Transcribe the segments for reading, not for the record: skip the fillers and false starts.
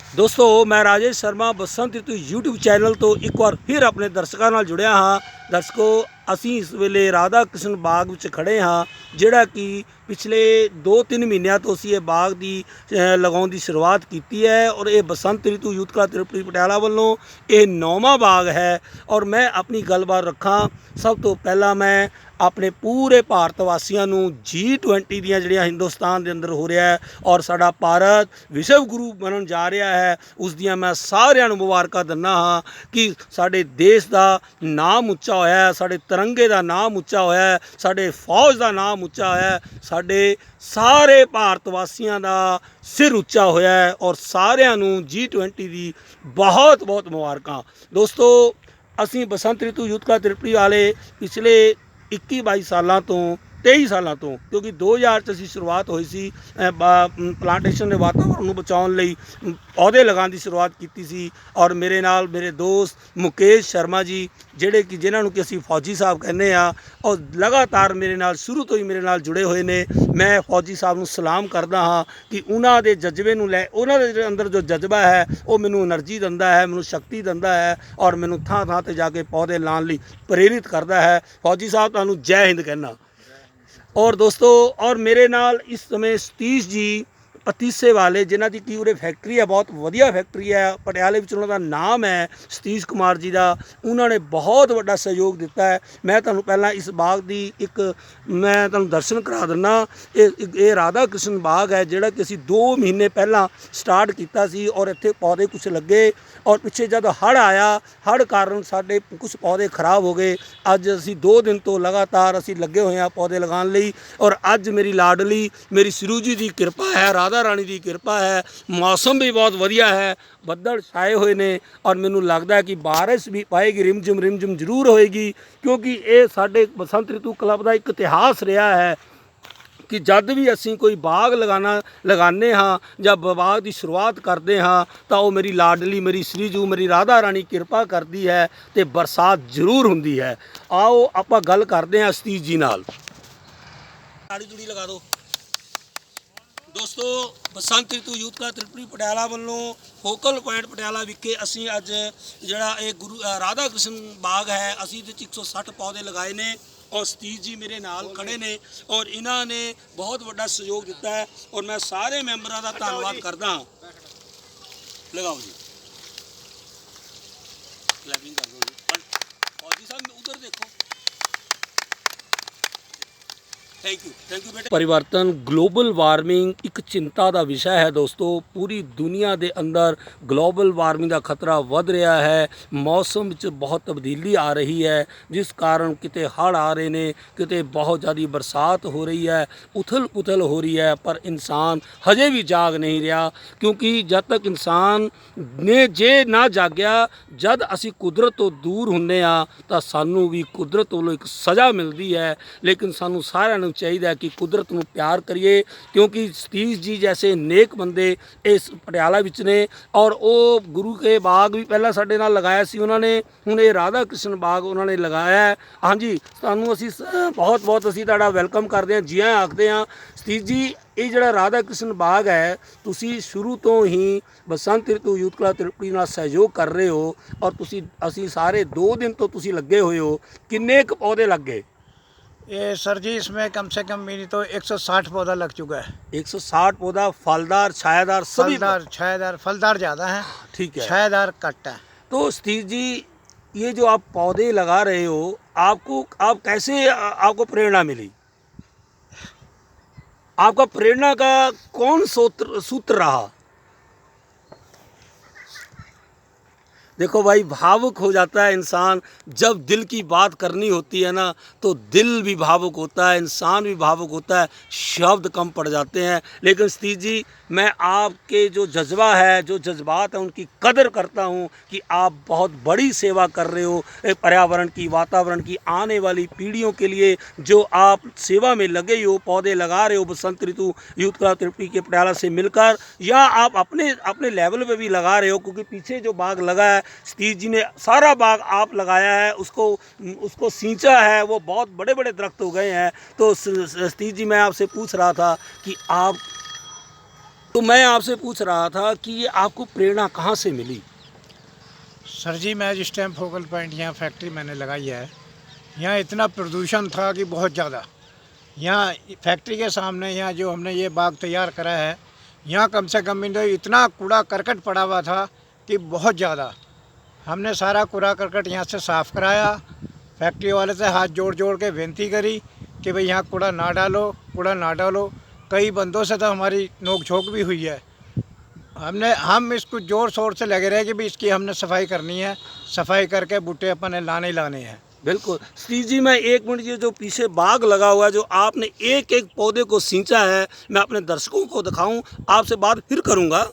दोस्तों मैं राजेश शर्मा बसंत ऋतु YouTube channel तो एक बार फिर अपने दर्शकों नाल जुड़िया हाँ। दर्शकों ਅਸੀਂ इस वेले राधा कृष्ण बाग ਵਿੱਚ खड़े हाँ ਜਿਹੜਾ कि पिछले 2-3 ਮਹੀਨਿਆਂ ਤੋਂ ਅਸੀਂ ਇਹ ਬਾਗ ਦੀ ਲਗਾਉਣ ਦੀ ਸ਼ੁਰੂਆਤ ਕੀਤੀ ਹੈ और ये बसंत ऋतु यूथ क्लब त्रिपुरी पटियाला ਵੱਲੋਂ ਇਹ 9ਵਾਂ ਬਾਗ है। और मैं अपनी गलबात रखा सब तो पहला मैं अपने पूरे भारत वासियों ਨੂੰ G20 ਦੀਆਂ ਜਿਹੜੀਆਂ ਹਿੰਦੁਸਤਾਨ ਦੇ ਅੰਦਰ ਹੋ ਰਿਹਾ ਹੈ और ਸਾਡਾ ਭਾਰਤ ਵਿਸ਼ਵ ਗੁਰੂ ਬਣਨ ਜਾ ਰਿਹਾ ਹੈ ਉਸ ਦੀਆਂ ਮੈਂ ਸਾਰਿਆਂ ਨੂੰ ਮੁਬਾਰਕਾਂ ਦਿੰਦਾ ਹਾਂ ਕਿ ਸਾਡੇ ਦੇਸ਼ ਦਾ ਨਾਮ ਉੱਚਾ ਹੋਇਆ ਹੈ, ਸਾਡੇ तिरंगे का नाम उच्चा होया है, साढ़े फौज का नाम उच्चा होया है, साढ़े सारे भारत वासियों का सिर उच्चा होया है और सारिਆਂ ਨੂੰ G20 की बहुत बहुत मुबारकां। दोस्तों असी बसंत ऋतु यूथ क्लब त्रिपुरी वाले पिछले 21-22 सालों तो 23 सालों तो क्योंकि 2000 च असी शुरुआत हुई सी प्लांटेशन के वातावरण ਨੂੰ बचाਉਣ ਲਈ पौधे लगाने की शुरुआत की सी। और मेरे नाल मेरे दोस्त मुकेश शर्मा जी ਜਿਹੜੇ कि जिन्होंने कि असी फौजी साहब कहने और लगातार मेरे नाल शुरू तो ही मेरे नाल जुड़े हुए ने। मैं फौजी साहब ਨੂੰ सलाम करदा हाँ कि उन्हों के जज्बे ਨੂੰ ਲੈ ਉਹਨਾਂ ਦੇ अंदर जो जज्बा है वो मैनू एनर्जी दिंदा है, मैनू शक्ति दिंदा है और मैनू ਥਾਂ ਥਾਂ ਤੇ ਜਾ ਕੇ पौधे लाने ਲਈ प्रेरित करता है। फौजी साहब ਤੁਹਾਨੂੰ जय हिंद कहना। और दोस्तों और मेरे नाल इस समय सतीश जी पतीसे वाले जिन्हों की उरे फैक्ट्री है, बहुत वधिया फैक्ट्री है पटियाले में, उन्होंने नाम है सतीश कुमार जी का, उन्होंने बहुत बड़ा सहयोग दिता है। मैं तुहानू पहला इस बाग की एक मैं तुहानू दर्शन करा दिना। ये राधा कृष्ण बाग है जिहड़ा कि असीं 2 महीने पहला स्टार्ट किया सी और इत्थे पौधे कुछ लगे और पिछे जब हड़ आया, हड़ कारण साडे कुछ पौधे खराब हो गए। अज असीं 2 दिन तो लगातार असीं लगे हुए हैं पौधे लगाने लई और अज मेरी लाडली मेरी सिरू जी की कृपा है, राधा रानी की कृपा है, मौसम भी बहुत वधिया है, बदल छाए हुए ने और मैनू लगता है कि बारिश भी पाएगी, रिमझिम जरूर होएगी क्योंकि ये साडे बसंत ऋतु क्लब का एक इतिहास रहा है कि जब भी असी कोई बाग लगाने हाँ या बाग की शुरुआत करते हाँ तो वो मेरी लाडली मेरी श्रीजू मेरी राधा रानी कृपा करती है तो बरसात जरूर होंदी है। आओ आपां गल करते हैं सतीश जी नाल। ताड़ी तुड़ी लगा दो। दोस्तों बसंत ऋतु यूथ क्लब त्रिपुरी पटियाला ਵੱਲੋਂ फोकल पॉइंट पटियाला विखे असी अज जड़ा ये गुरु राधा कृष्ण बाग है असी 160 पौधे लगाए ने और सतीश जी मेरे नाल खड़े ने और इन्होंने बहुत बड़ा सहयोग दिता है और मैं सारे मैंबरों का धन्यवाद करदा हाँ। लगाओ जी, क्लैपिंग कर दो जी। फौजी साहब उधर देखो। थैंक यू बेटे। परिवर्तन ग्लोबल वार्मिंग एक चिंता का विषय है दोस्तों। पूरी दुनिया के अंदर ग्लोबल वार्मिंग का खतरा वध रहा है, मौसम में बहुत तब्दीली आ रही है जिस कारण किते हड़ आ रहे हैं, किते बहुत ज़्यादा बरसात हो रही है, उथल पुथल हो रही है। पर इंसान हजे भी जाग नहीं रहा क्योंकि जब तक इंसान ने जे ना जागया जद असी कुदरत तो दूर होंगे हाँ तो सानू भी कुदरत वालों एक सज़ा मिलती है। लेकिन सानू सारिਆਂ ਨੂੰ ਚਾਹੀਦਾ कि कुदरत ਨੂੰ प्यार करिए क्योंकि सतीश जी जैसे नेक बंदे इस पटियाला विच ने और वो गुरु के बाग भी पहला साडे नाल लगाया सी उन्होंने, हुण ये राधा कृष्ण बाग उन्होंने लगाया है। हाँ जी सानू असी बहुत बहुत असी तुहाडा वैलकम करते हैं, जी आखते हैं। सतीश जी ये जिहड़ा राधा कृष्ण बाग है तुसी शुरू तो ही बसंत ऋतु यूथ क्लब त्रिपुरी नाल सहयोग कर रहे हो और तुसी असी सारे 2 दिन तो तुसी लगे हुए हो, किन्ने क पौधे लग गए? ये सर जी इसमें कम से कम मेरी तो 160 पौधा लग चुका है। 160 पौधा फलदार छायादार सभी फलदार छायादार फलदार ज़्यादा है, ठीक है, छायादार कट है। तो सतीश जी ये जो आप पौधे लगा रहे हो आप कैसे आपको प्रेरणा मिली? आपका प्रेरणा का कौन सूत्र रहा? देखो भाई भावुक हो जाता है इंसान जब दिल की बात करनी होती है ना तो दिल भी भावुक होता है, इंसान भी भावुक होता है, शब्द कम पड़ जाते हैं। लेकिन सतीश जी मैं आपके जो जज्बा है जो जज्बात है उनकी कदर करता हूँ कि आप बहुत बड़ी सेवा कर रहे हो पर्यावरण की, वातावरण की, आने वाली पीढ़ियों के लिए जो आप सेवा में लगे हो, पौधे लगा रहे हो बसंत ऋतु यूथ क्लब त्रिपुरी के पटियाला से मिलकर या आप अपने अपने लेवल पे भी लगा रहे हो क्योंकि पीछे जो बाग लगा है सतीश जी ने सारा बाग आप लगाया है, उसको सींचा है, वो बहुत बड़े बड़े दरख्त हो गए हैं। तो सतीश जी मैं आपसे पूछ रहा था कि आप तो मैं आपसे पूछ रहा था कि ये आपको प्रेरणा कहाँ से मिली? सर जी, मैं जिस टाइम फोकल पॉइंट यहाँ फैक्ट्री मैंने लगाई है, यहाँ इतना प्रदूषण था कि बहुत ज़्यादा। यहाँ फैक्ट्री के सामने यहाँ जो हमने ये बाग तैयार करा है, यहाँ कम से कम इतना कूड़ा करकट पड़ा हुआ था कि बहुत ज़्यादा। हमने सारा कूड़ा करकट यहाँ से साफ़ कराया। फैक्ट्री वाले से हाथ जोड़ जोड़ के विनती करी कि भाई यहाँ कूड़ा ना डालो, कूड़ा ना डालो। कई बंदों से तो हमारी नोक झोंक भी हुई है। हम इसको ज़ोर शोर से लगे रहे कि भी इसकी हमने सफाई करनी है, सफाई करके बूटे अपने लाने ही लाने हैं। बिल्कुल सतीश जी, मैं एक मिनट, ये जो पीछे बाग लगा हुआ है, जो आपने एक एक पौधे को सींचा है, मैं अपने दर्शकों को दिखाऊं, आपसे बात फिर करूंगा।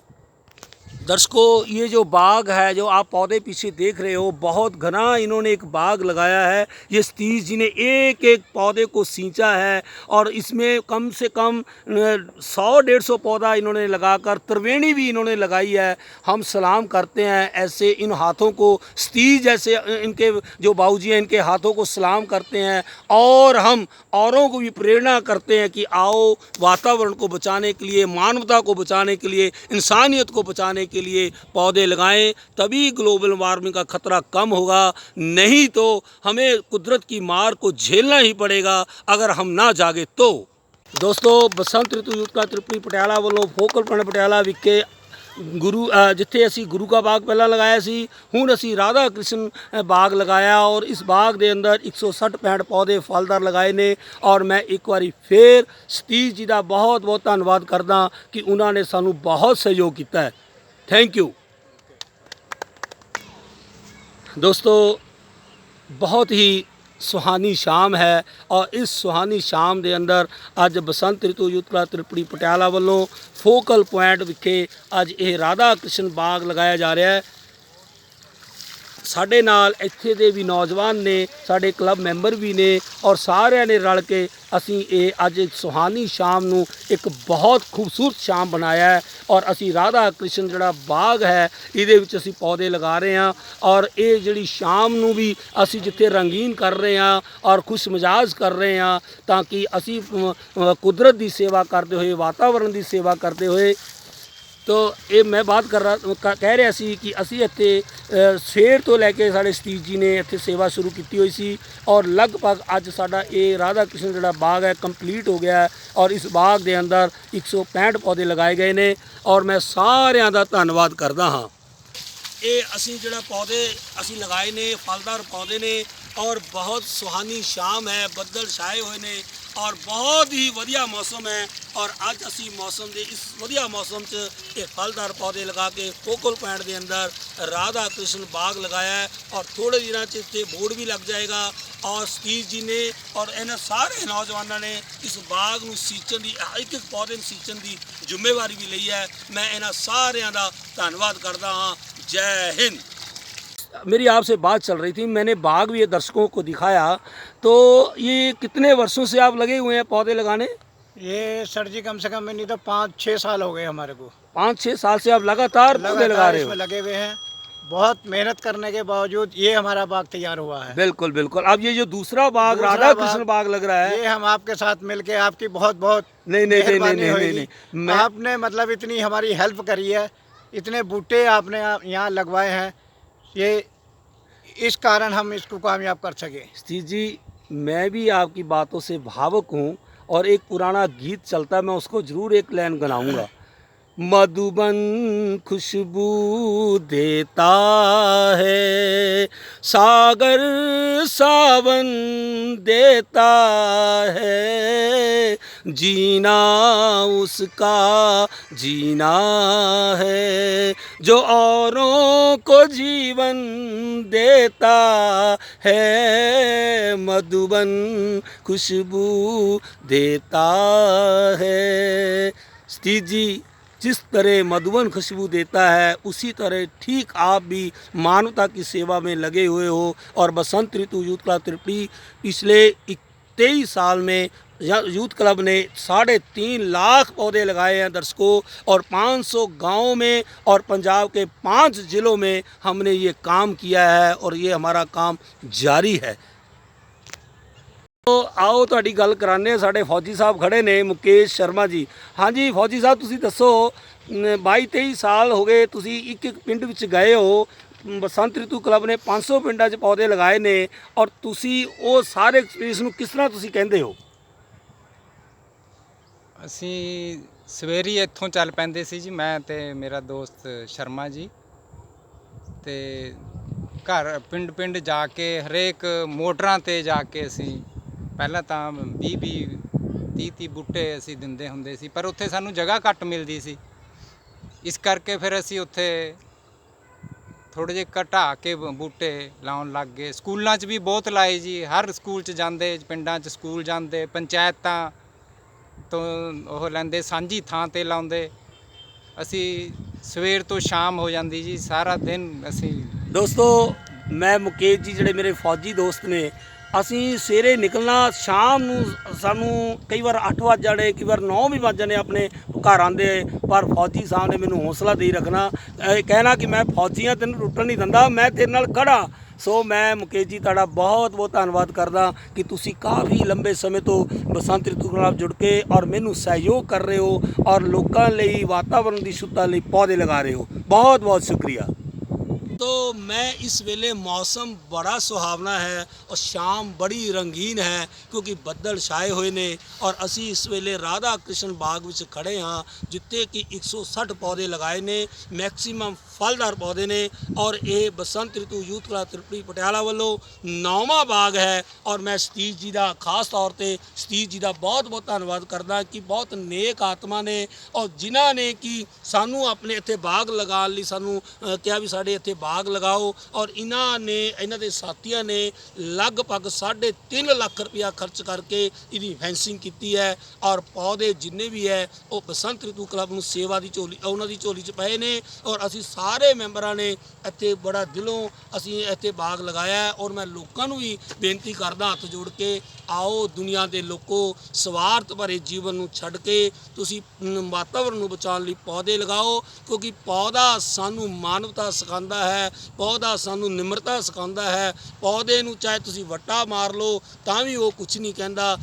दर्शकों, ये जो बाग है, जो आप पौधे पीछे देख रहे हो, बहुत घना इन्होंने एक बाग लगाया है। ये सतीश जी ने एक एक पौधे को सींचा है और इसमें कम से कम 100-150 पौधा इन्होंने लगाकर त्रिवेणी भी इन्होंने लगाई है। हम सलाम करते हैं ऐसे इन हाथों को, सतीश जैसे इनके जो बाबूजी हैं, इनके हाथों को सलाम करते हैं। और हम औरों को भी प्रेरणा करते हैं कि आओ वातावरण को बचाने के लिए, मानवता को बचाने के लिए, इंसानियत को बचाने के लिए पौधे लगाएं, तभी ग्लोबल वार्मिंग का खतरा कम होगा। नहीं तो हमें कुदरत की मार को झेलना ही पड़ेगा अगर हम ना जागे तो। दोस्तों, बसंत ऋतु यूथ का त्रिपुरी पटियाला वालों फोकल पॉइंट पटियाला विखे गुरु जिथे असी गुरु का बाग पहला लगाया सी, हुण असी राधा कृष्ण बाग लगाया और इस बाग के अंदर 160-65 पौधे फलदार लगाए ने। और मैं एक बारी फिर सतीश जी का बहुत बहुत धन्यवाद करदा कि उन्होंने सानू बहुत सहयोग किया है। Thank you. दोस्तों, बहुत ही सुहानी शाम है और इस सुहानी शाम के अंदर अज बसंत ऋतु यूथ क्लब त्रिपुरी पटियाला वालों फोकल पॉइंट विखे अज ये राधा कृष्ण बाग लगाया जा रहा है। साढ़े नाल इत्थे दे भी नौजवान ने, साढ़े क्लब मैंबर भी ने और सारिਆਂ ने रल के असी ये अज सुहानी शाम नू एक बहुत खूबसूरत शाम बनाया है। और असी राधा कृष्ण जड़ा बाग है इहदे विच असी पौधे लगा रहे हैं और ये जिहड़ी शाम नू भी असी जिथे रंगीन कर रहे हैं और खुश मिजाज कर रहे हैं, ताकि असी कुदरत की सेवा करते हुए, वातावरण की सेवा करते हुए। तो ये मैं बात कह रहा सी कि असी इत्थे सवेर तो लैके साढ़े सतीश जी ने इत्थे सेवा शुरू की हुई सी और लगभग अज साडा ये राधा कृष्ण जिहड़ा बाग है कंप्लीट हो गया है और इस बाग के अंदर 165 पौधे लगाए गए ने और मैं सारिਆਂ ਦਾ धन्यवाद करदा हाँ। ये असी जिहड़ा पौधे असी लगाए ने फलदार पौधे ने और बहुत सुहानी शाम है, बदल छाए हुए ने और बहुत ही वधिया मौसम है। और अज असी मौसम के इस वधिया मौसम च ये फलदार पौधे लगा के फोकल पॉइंट के अंदर राधा कृष्ण बाग लगाया है और थोड़े दिनों च इत्थे बोर्ड भी लग जाएगा। और सतीश जी ने और इन्होंने सारे नौजवानों ने इस बाग नूं सींचण की, एक एक पौधे नूं सींचण की जिम्मेवारी भी ली है। मैं इन्हां सारिਆਂ ਦਾ धन्यवाद करता हाँ। जय हिंद। मेरी आपसे बात चल रही थी, मैंने बाग भी ये दर्शकों को दिखाया। तो ये कितने वर्षों से आप लगे हुए हैं पौधे लगाने? ये सर जी कम से कम नहीं तो 5-6 साल हो गए हमारे को। 5-6 साल से आप लगातार पौधे लगा रहे हो? इसमें लगे हुए हैं। बहुत मेहनत करने के बावजूद ये हमारा बाग तैयार हुआ है। बिल्कुल बिल्कुल। अब ये जो दूसरा बाग राधा कृष्ण बाग लग रहा है, ये हम आपके साथ मिलके आपकी बहुत बहुत नहीं, आपने मतलब इतनी हमारी हेल्प करी है, इतने बूटे आपने यहाँ लगवाए हैं, ये इस कारण हम इसको कामयाब कर सके। सतीश जी, मैं भी आपकी बातों से भावुक हूँ और एक पुराना गीत चलता है, मैं उसको ज़रूर एक लाइन गनाऊँगा। मधुबन खुशबू देता है, सागर सावन देता है, जीना उसका जीना है, जो औरों को जीवन देता है, मधुबन खुशबू देता है। सतीश जी, जिस तरह मधुबन खुशबू देता है उसी तरह ठीक आप भी मानवता की सेवा में लगे हुए हो। और बसंत ऋतु यूथ क्लब त्रिपुरी पिछले 23 साल में यूथ क्लब ने 3.5 लाख पौधे लगाए हैं दर्शकों, और 500 गाँव में और पंजाब के 5 ज़िलों में हमने ये काम किया है और ये हमारा काम जारी है। तो आओ तुहाडी गल कराने, साडे फौजी साहब खड़े ने, मुकेश शर्मा जी। हाँ जी फौजी साहब, तुसीं दसो 22-23 ਸਾਲ ਹੋ ਗਏ ਤੁਸੀਂ ਇੱਕ ਇੱਕ ਪਿੰਡ ਵਿੱਚ ਗਏ ਹੋ। ਬਸੰਤ ਰਿਤੂ ਕਲੱਬ ਨੇ 500 ਪਿੰਡਾਂ 'ਚ ਪੌਦੇ ਲਗਾਏ ਨੇ, ਔਰ ਤੁਸੀਂ ਉਹ ਸਾਰੇ ਐਕਸਪੀਰੀਅੰਸ ਨੂੰ ਕਿਸ ਤਰ੍ਹਾਂ ਤੁਸੀਂ ਕਹਿੰਦੇ ਹੋ? ਅਸੀਂ ਸਵੇਰੇ ਹੀ ਇੱਥੋਂ ਚੱਲ ਪੈਂਦੇ ਸੀ ਜੀ, ਮੈਂ ਤੇ ਮੇਰਾ ਦੋਸਤ ਸ਼ਰਮਾ ਜੀ, ਤੇ ਘਰ ਪਿੰਡ ਪਿੰਡ ਜਾ ਕੇ ਹਰੇਕ ਮੋਟਰਾਂ ਤੇ ਜਾ ਕੇ ਅਸੀਂ ਪਹਿਲਾਂ ਤਾਂ 20-30 ਬੂਟੇ ਅਸੀਂ ਦਿੰਦੇ ਹੁੰਦੇ ਸੀ, ਪਰ ਉੱਥੇ ਸਾਨੂੰ ਜਗ੍ਹਾ ਘੱਟ ਮਿਲਦੀ ਸੀ। ਇਸ ਕਰਕੇ ਫਿਰ ਅਸੀਂ ਉੱਥੇ ਥੋੜ੍ਹੇ ਜਿਹੇ ਘਟਾ ਕੇ ਬੂਟੇ ਲਾਉਣ ਲੱਗ ਗਏ। ਸਕੂਲਾਂ 'ਚ ਵੀ ਬਹੁਤ ਲਾਏ ਜੀ, ਹਰ ਸਕੂਲ 'ਚ ਜਾਂਦੇ, ਪਿੰਡਾਂ 'ਚ ਸਕੂਲ ਜਾਂਦੇ, ਪੰਚਾਇਤਾਂ ਤੋਂ ਉਹ ਲੈਂਦੇ, ਸਾਂਝੀ ਥਾਂ ਤੇ ਲਾਉਂਦੇ। ਅਸੀਂ ਸਵੇਰ ਤੋਂ ਸ਼ਾਮ ਹੋ ਜਾਂਦੀ ਜੀ, ਸਾਰਾ ਦਿਨ ਅਸੀਂ। ਦੋਸਤੋ, ਮੈਂ ਮੁਕੇਸ਼ ਜੀ ਜਿਹੜੇ ਮੇਰੇ ਫੌਜੀ ਦੋਸਤ ਨੇ, ਅਸੀਂ ਸਵੇਰੇ ਨਿਕਲਣਾ, ਸ਼ਾਮ ਨੂੰ ਸਾਨੂੰ ਕਈ ਵਾਰ 8 ਵੱਜ ਜਾਣੇ, ਕਈ ਵਾਰ 9 ਵੀ ਵੱਜ ਜਾਣੇ ਆਪਣੇ ਘਰ ਆਉਂਦੇ, ਪਰ ਫੌਜੀ ਸਾਹਿਬ ਨੇ ਮੈਨੂੰ ਹੌਸਲਾ ਦੇ ਰੱਖਣਾ, ਕਹਿਣਾ ਕਿ ਮੈਂ ਫੌਜੀਆਂ ਤੈਨੂੰ ਟੁੱਟਣ ਨਹੀਂ ਦਿੰਦਾ, ਮੈਂ ਤੇਰੇ ਨਾਲ ਖੜਾ। ਸੋ ਮੈਂ ਮੁਕੇਸ਼ ਜੀ ਤੁਹਾਡਾ ਬਹੁਤ ਬਹੁਤ ਧੰਨਵਾਦ ਕਰਦਾ ਕਿ ਤੁਸੀਂ ਕਾਫੀ ਲੰਬੇ ਸਮੇਂ ਤੋਂ ਬਸੰਤ ਰਿਤੂ ਨਾਲ ਜੁੜ ਕੇ ਔਰ ਮੈਨੂੰ ਸਹਿਯੋਗ ਕਰ ਰਹੇ ਹੋ, ਔਰ ਲੋਕਾਂ ਲਈ ਵਾਤਾਵਰਣ ਦੀ ਸ਼ੁੱਧਤਾ ਲਈ ਪੌਦੇ ਲਗਾ ਰਹੇ ਹੋ। ਬਹੁਤ ਬਹੁਤ ਸ਼ੁਕਰੀਆ। तो मैं इस वेले मौसम बड़ा सुहावना है और शाम बड़ी रंगीन है क्योंकि बदल छाए हुए ने, और असी इस वेले राधा कृष्ण बाग विच खड़े हाँ जिते कि 160 पौधे लगाए ने, मैक्सीमम फलदार पौधे ने, और ये बसंत ऋतु यूथ क्लब त्रिपुरी पटियाला वालों 9वां बाग है। और मैं सतीश जी का खास तौर पर सतीश जी का बहुत बहुत धन्यवाद करदा कि बहुत नेक आत्मा ने, और जिन्हां ने कि सानू अपने इत्थे बाग लगाउण लई सानू कहा भी साडे इत्थे बाग लगाओ, और इन्हां दे साथियों ने लगभग 3.5 लाख रुपया खर्च करके इहदी फैंसिंग की है, और पौधे जिन्ने भी है वो बसंत ऋतु क्लब नूं सेवा की झोली उन्हां दी झोली च पए ने, और असी सारे मैंबरां ने इत्थे बड़ा दिलों असी इत्थे बाग लगाया है। और मैं लोकां नूं भी बेनती करदा हत्थ जोड़ के, आओ दुनिया के लोगों, स्वार्थ भरे जीवन नूं छड्ड के तुसी वातावरण नूं बचाउण लई पौधे लगाओ, क्योंकि पौधा सानू मानवता सिखांदा है, पौधा सानू निमरता सिखांदा है। पौधे नूं चाहे तुसी वट्टा मार लो तां भी वो कुछ नहीं कहंदा,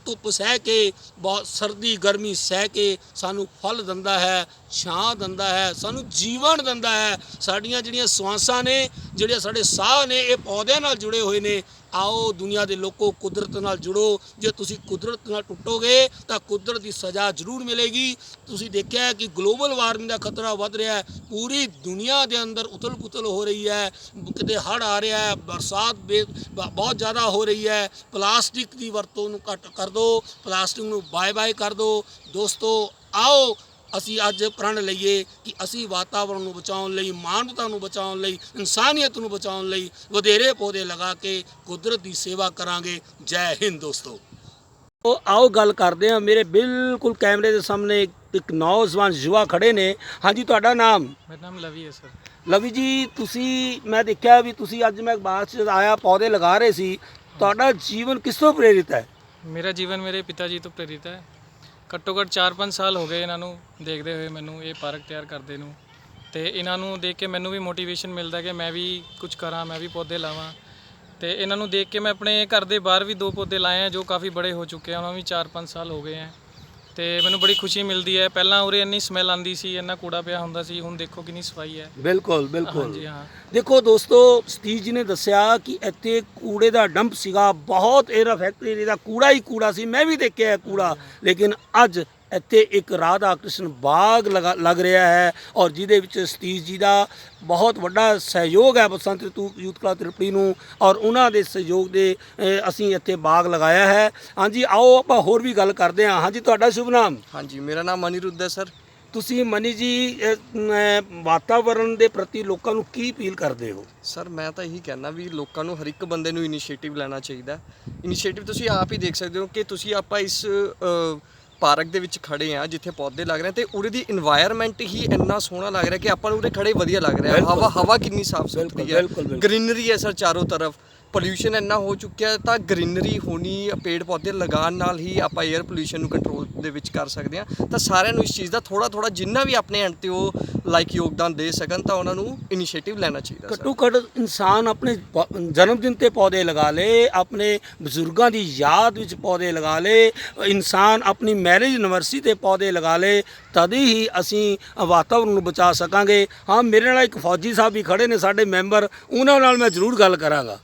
धुप सह के बहुत सर्दी गर्मी सह के सानू फल दिंदा है, छां दिंदा है, सानू जीवन दिंदा है। साडियां जिहड़ियां श्वासां ने, जिहड़े साडे साह ने, ये पौधे नाल जुड़े हुए ने। आओ दुनिया के लोगों, कुदरत नाल जुड़ो। जे तुसी कुदरत नाल टुटोगे तो कुदरत की सज़ा जरूर मिलेगी। तुसी देखिया है कि ग्लोबल वार्मिंग का खतरा वध रहा है, पूरी दुनिया के अंदर उथल पुथल हो रही है, किते हड़ आ रहा है, बरसात बहुत ज़्यादा हो रही है। प्लास्टिक की वरतों नूं घट कर दो, प्लास्टिक नूं बाय बाय कर दो। दोस्तों, आओ ਅਸੀਂ ਅੱਜ ਪ੍ਰਣ ਲਈਏ ਕਿ ਅਸੀਂ ਵਾਤਾਵਰਣ ਨੂੰ ਬਚਾਉਣ ਲਈ, ਮਾਨਵਤਾ ਨੂੰ ਬਚਾਉਣ ਲਈ, ਇਨਸਾਨੀਅਤ ਨੂੰ ਬਚਾਉਣ ਲਈ ਵਧੇਰੇ ਪੌਦੇ ਲਗਾ ਕੇ ਕੁਦਰਤ ਦੀ ਸੇਵਾ ਕਰਾਂਗੇ। ਜੈ ਹਿੰਦ ਦੋਸਤੋ। ਉਹ ਆਓ ਗੱਲ ਕਰਦੇ ਹਾਂ। ਮੇਰੇ ਬਿਲਕੁਲ ਕੈਮਰੇ ਦੇ ਸਾਹਮਣੇ ਇੱਕ ਨੌਜਵਾਨ ਯੁਵਾ ਖੜੇ ਨੇ। ਹਾਂਜੀ, ਤੁਹਾਡਾ ਨਾਮ? ਮੇਰਾ ਨਾਮ ਲਵੀ ਹੈ ਸਰ। ਲਵੀ ਜੀ, ਤੁਸੀਂ, ਮੈਂ ਦੇਖਿਆ ਵੀ ਤੁਸੀਂ ਅੱਜ ਮੈਂ ਬਾਗ 'ਚ ਆਇਆ ਪੌਦੇ ਲਗਾ ਰਹੇ ਸੀ, ਤੁਹਾਡਾ ਜੀਵਨ ਕਿਸ ਤੋਂ ਪ੍ਰੇਰਿਤ ਹੈ? ਮੇਰਾ ਜੀਵਨ ਮੇਰੇ ਪਿਤਾ ਜੀ ਤੋਂ ਪ੍ਰੇਰਿਤ ਹੈ। ਘੱਟੋ ਘੱਟ 4-5 ਸਾਲ ਹੋ ਗਏ ਇਹਨਾਂ ਨੂੰ ਦੇਖਦੇ ਹੋਏ, ਮੈਨੂੰ ਇਹ ਪਾਰਕ ਤਿਆਰ ਕਰਦੇ ਨੂੰ, ਤੇ ਇਹਨਾਂ ਨੂੰ ਦੇਖ ਕੇ ਮੈਨੂੰ ਵੀ ਮੋਟੀਵੇਸ਼ਨ ਮਿਲਦਾ ਕਿ ਮੈਂ ਵੀ ਕੁਝ ਕਰਾਂ, ਮੈਂ ਵੀ ਪੌਦੇ ਲਾਵਾਂ। ਤੇ ਇਹਨਾਂ ਨੂੰ ਦੇਖ ਕੇ ਮੈਂ ਆਪਣੇ ਘਰ ਦੇ ਬਾਹਰ ਵੀ 2 ਪੌਦੇ ਲਾਏ ਆ ਜੋ ਕਾਫੀ ਬੜੇ ਹੋ ਚੁੱਕੇ ਆ, ਉਹਨਾਂ ਨੂੰ ਵੀ 4-5 ਸਾਲ ਹੋ ਗਏ ਆ, ਤੇ ਮੈਨੂੰ ਬੜੀ ਖੁਸ਼ੀ ਮਿਲਦੀ ਹੈ। ਪਹਿਲਾਂ ਉਰੇ ਇੰਨੀ ਸਮੈਲ ਆਉਂਦੀ ਸੀ, ਇੰਨਾ ਕੂੜਾ ਪਿਆ ਹੁੰਦਾ ਸੀ, ਹੁਣ ਦੇਖੋ ਕਿੰਨੀ ਸਫਾਈ ਹੈ। ਬਿਲਕੁਲ ਬਿਲਕੁਲ। ਹਾਂਜੀ ਹਾਂ। ਦੇਖੋ ਦੋਸਤੋ, ਸਤੀਸ਼ ਜੀ ਨੇ ਦੱਸਿਆ ਕਿ ਇੱਥੇ ਕੂੜੇ ਦਾ ਡੰਪ ਸੀਗਾ, ਬਹੁਤ ਇਹਦਾ ਫੈਕਟਰੀ ਦਾ ਕੂੜਾ ਹੀ ਕੂੜਾ ਸੀ, ਮੈਂ ਵੀ ਦੇਖਿਆ ਕੂੜਾ, ਲੇਕਿਨ ਅੱਜ ਇੱਥੇ ਇੱਕ ਰਾਧਾ ਕ੍ਰਿਸ਼ਨ ਬਾਗ ਲੱਗ ਰਿਹਾ ਹੈ, ਔਰ ਜਿਹਦੇ ਵਿੱਚ ਸਤੀਸ਼ ਜੀ ਦਾ ਬਹੁਤ ਵੱਡਾ ਸਹਿਯੋਗ ਹੈ ਬਸੰਤ ਰਿਤੂ ਯੂਥ ਕਲੱਬ ਤ੍ਰਿਪੜੀ ਨੂੰ, ਔਰ ਉਹਨਾਂ ਦੇ ਸਹਿਯੋਗ ਦੇ ਅਸੀਂ ਇੱਥੇ ਬਾਗ ਲਗਾਇਆ ਹੈ। ਹਾਂਜੀ, ਆਓ ਆਪਾਂ ਹੋਰ ਵੀ ਗੱਲ ਕਰਦੇ ਹਾਂ। ਹਾਂਜੀ, ਤੁਹਾਡਾ ਸ਼ੁਭ ਨਾਮ? ਹਾਂਜੀ, ਮੇਰਾ ਨਾਮ ਅਨਿਰੁੱਧ ਹੈ ਸਰ। ਤੁਸੀਂ ਮਨੀ ਜੀ ਵਾਤਾਵਰਣ ਦੇ ਪ੍ਰਤੀ ਲੋਕਾਂ ਨੂੰ ਕੀ ਅਪੀਲ ਕਰਦੇ ਹੋ? ਸਰ, ਮੈਂ ਤਾਂ ਇਹੀ ਕਹਿਣਾ ਵੀ ਲੋਕਾਂ ਨੂੰ, ਹਰ ਇੱਕ ਬੰਦੇ ਨੂੰ ਇਨੀਸ਼ੀਏਟਿਵ ਲੈਣਾ ਚਾਹੀਦਾ। ਇਨੀਸ਼ੀਏਟਿਵ ਤੁਸੀਂ ਆਪ ਹੀ ਦੇਖ ਸਕਦੇ ਹੋ ਕਿ ਤੁਸੀਂ ਆਪਾਂ ਇਸ ਪਾਰਕ ਦੇ ਵਿੱਚ ਖੜੇ ਆ ਜਿੱਥੇ ਪੌਦੇ ਲੱਗ ਰਹੇ ਤੇ ਉਰੇ ਦੀ এনवायरमेंट ਹੀ ਇੰਨਾ ਸੋਹਣਾ ਲੱਗ ਰਿਹਾ ਕਿ ਆਪਾਂ ਨੂੰ ਉਰੇ ਖੜੇ ਵਧੀਆ ਲੱਗ ਰਿਹਾ। ਹਵਾ ਕਿੰਨੀ ਸਾਫ਼ ਸੁਥਰੀ ਹੈ, ਗ੍ਰੀਨਰੀ ਹੈ ਸਰ ਚਾਰੋਂ ਤਰਫ। ਪੋਲਿਊਸ਼ਨ ਇੰਨਾ ਹੋ ਚੁੱਕਿਆ ਤਾਂ ਗ੍ਰੀਨਰੀ ਹੋਣੀ, ਪੇੜ ਪੌਦੇ ਲਗਾਉਣ ਨਾਲ ਹੀ ਆਪਾਂ 에ਅਰ ਪੋਲਿਊਸ਼ਨ ਨੂੰ ਕੰਟਰੋਲ ਦੇ ਵਿੱਚ ਕਰ ਸਕਦੇ ਹਾਂ। ਤਾਂ ਸਾਰਿਆਂ ਨੂੰ ਇਸ ਚੀਜ਼ ਦਾ ਥੋੜਾ ਜਿੰਨਾ ਵੀ ਆਪਣੇ ਐਂਡ ਤੇ ਉਹ ਯੋਗਦਾਨ ਦੇ ਸਕਣ ਤਾਂ ਉਹਨਾਂ ਨੂੰ ਇਨੀਸ਼ੀਏਟਿਵ ਲੈਣਾ ਚਾਹੀਦਾ ਸਰ। ਘੱਟੋ ਘੱਟ ਇਨਸਾਨ ਆਪਣੇ ਜਨਮ ਦਿਨ ਤੇ ਪੌਦੇ ਲਗਾ ਲੇ, ਆਪਣੇ ਬਜ਼ੁਰਗਾਂ ਦੀ ਯਾਦ ਵਿੱਚ ਪੌਦੇ ਲਗਾ ਲੇ, ਇਨਸਾਨ ਆਪਣੀ ਮੈਰਿਜ ਐਨਵਰਸਰੀ ਤੇ ਪੌਦੇ ਲਗਾ ਲੇ, ਤਦ ਹੀ ਅਸੀਂ ਵਾਤਾਵਰਨ ਨੂੰ ਬਚਾ ਸਕਾਂਗੇ। ਹਾਂ, ਮੇਰੇ ਨਾਲ ਇੱਕ ਫੌਜੀ ਸਾਹਿਬ ਵੀ ਖੜੇ ਨੇ ਸਾਡੇ ਮੈਂਬਰ, ਉਹਨਾਂ ਨਾਲ ਮੈਂ ਜ਼ਰੂਰ ਗੱਲ ਕਰਾਂਗਾ।